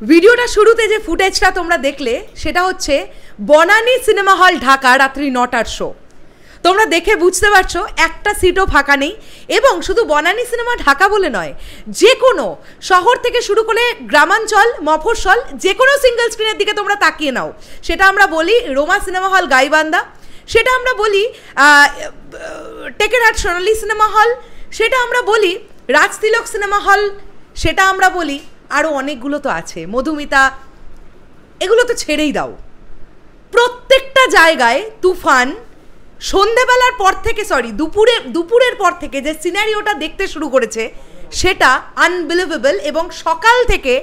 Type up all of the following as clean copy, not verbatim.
ভিডিওটা শুরুতে যে ফুটেজটা তোমরা দেখলে সেটা হচ্ছে বনানী সিনেমা হল ঢাকা রাত্রি ৯টার শো। তোমরা দেখে বুঝতে পারছো একটা সিটও ফাঁকা নেই। এবং শুধু বনানী সিনেমা ঢাকা বলে নয়, যে কোনো শহর থেকে শুরু করে গ্রামাঞ্চল মফস্বল যে কোনো সিঙ্গেল স্ক্রিনের দিকে তোমরা তাকিয়ে নাও। সেটা আমরা বলি রোমা সিনেমা হল গাইবান্ধা, সেটা আমরা বলি টেকেরহাট সোনালী সিনেমা হল, সেটা আমরা বলি রাজতিলক সিনেমা হল, সেটা আমরা বলি আরও অনেকগুলো তো আছে, মধুমিতা, এগুলো তো ছেড়েই দাও। প্রত্যেকটা জায়গায় তুফান সন্ধেবেলার পর থেকে দুপুরের পর থেকে যে সিনারিওটা দেখতে শুরু করেছে সেটা আনবিলিভেবল। এবং সকাল থেকে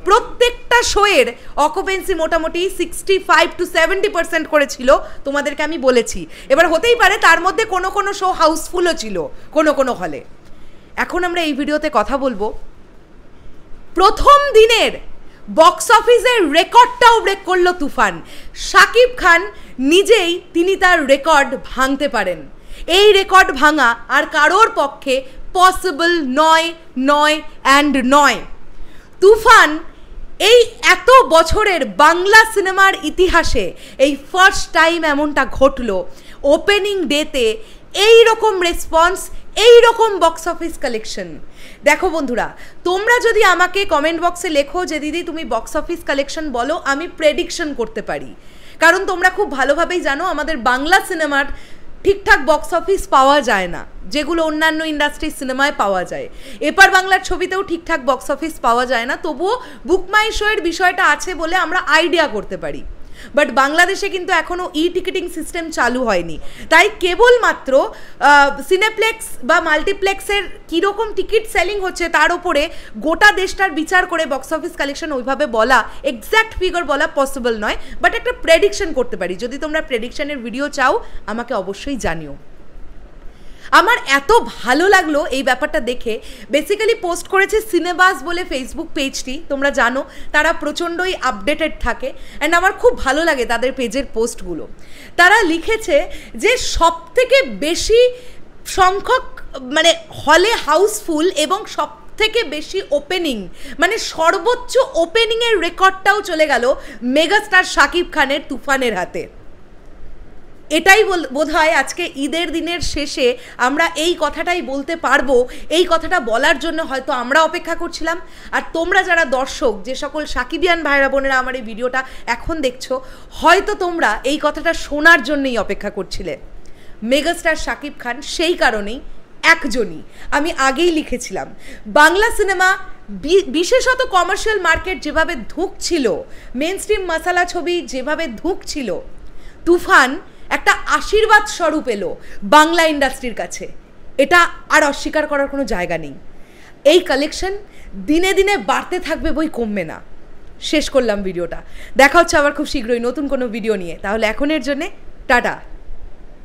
প্রত্যেকটা শোয়ের অকুপেন্সি মোটামুটি 65 to 70% করেছিল, তোমাদেরকে আমি বলেছি। এবার হতেই পারে তার মধ্যে কোনো কোনো শো হাউসফুলও ছিল কোনো কোনো হলে। এখন আমরা এই ভিডিওতে কথা বলবো প্রথম দিনের বক্স অফিসের রেকর্ডটাও ব্রেক করলো তুফান। শাকিব খান নিজেই তিনি তার রেকর্ড ভাঙতে পারেন। এই রেকর্ড ভাঙা আর কারোর পক্ষে পসিবল নয়। তুফান এই এত বছরের বাংলা সিনেমার ইতিহাসে এই ফার্স্ট টাইম এমনটা ঘটলো। ওপেনিং ডেতে এই রকম রেসপন্স, এই রকম বক্স অফিস কালেকশন। দেখো বন্ধুরা, তোমরা যদি আমাকে কমেন্ট বক্সে লেখো যে দিদি তুমি বক্স অফিস কালেকশন বলো, আমি প্রেডিকশন করতে পারি। কারণ তোমরা খুব ভালোভাবেই জানো আমাদের বাংলা সিনেমার ঠিকঠাক বক্স অফিস পাওয়া যায় না, যেগুলো অন্যান্য ইন্ডাস্ট্রির সিনেমায় পাওয়া যায়। এপার বাংলার ছবিতেও ঠিকঠাক বক্স অফিস পাওয়া যায় না, তবুও বুক মাই শোয়ের বিষয়টা আছে বলে আমরা আইডিয়া করতে পারি। বাট বাংলাদেশে কিন্তু এখনও টিকিটিং সিস্টেম চালু হয়নি, তাই কেবলমাত্র সিনেপ্লেক্স বা মাল্টিপ্লেক্সের কীরকম টিকিট সেলিং হচ্ছে তার ওপরে গোটা দেশটার বিচার করে বক্স অফিস কালেকশন ওইভাবে বলা, এক্স্যাক্ট ফিগার বলা পসিবল নয়। বাট একটা প্রেডিকশন করতে পারি। যদি তোমরা প্রেডিকশনের ভিডিও চাও আমাকে অবশ্যই জানিও। আমার এত ভালো লাগলো এই ব্যাপারটা দেখে। বেসিক্যালি পোস্ট করেছে সিনেবাস বলে ফেসবুক পেজটি, তোমরা জানো তারা প্রচণ্ডই আপডেটেড থাকে অ্যান্ড আমার খুব ভালো লাগে তাদের পেজের পোস্টগুলো। তারা লিখেছে যে সবথেকে বেশি সংখ্যক মানে হলে হাউসফুল এবং সবথেকে বেশি ওপেনিং, মানে সর্বোচ্চ ওপেনিংয়ের রেকর্ডটাও চলে গেল মেগাস্টার শাকিব খানের তুফানের হাতে। এটাই বোধহয় আজকে ঈদের দিনের শেষে আমরা এই কথাটাই বলতে পারবো। এই কথাটা বলার জন্য হয়তো আমরা অপেক্ষা করছিলাম, আর তোমরা যারা দর্শক, যে সকল সাকিবিয়ান ভাইরা বোনেরা আমার এই ভিডিওটা এখন দেখছো, হয়তো তোমরা এই কথাটা শোনার জন্যই অপেক্ষা করছিলে। মেগাস্টার শাকিব খান সেই কারণেই একজনই। আমি আগেই লিখেছিলাম বাংলা সিনেমা বিশেষত কমার্শিয়াল মার্কেট যেভাবে ধুঁকছিল, মেন স্ট্রিম মশালা ছবি যেভাবে ধুঁকছিল, তুফান একটা আশীর্বাদ স্বরূপ এলো বাংলা ইন্ডাস্ট্রির কাছে। এটা আর অস্বীকার করার কোনো জায়গা নেই। এই কালেকশন দিনে দিনে বাড়তে থাকবে, বই কমবে না। শেষ করলাম ভিডিওটা। দেখা হচ্ছে আবার খুব শীঘ্রই নতুন কোনো ভিডিও নিয়ে। তাহলে এখনের জন্যে টাটা।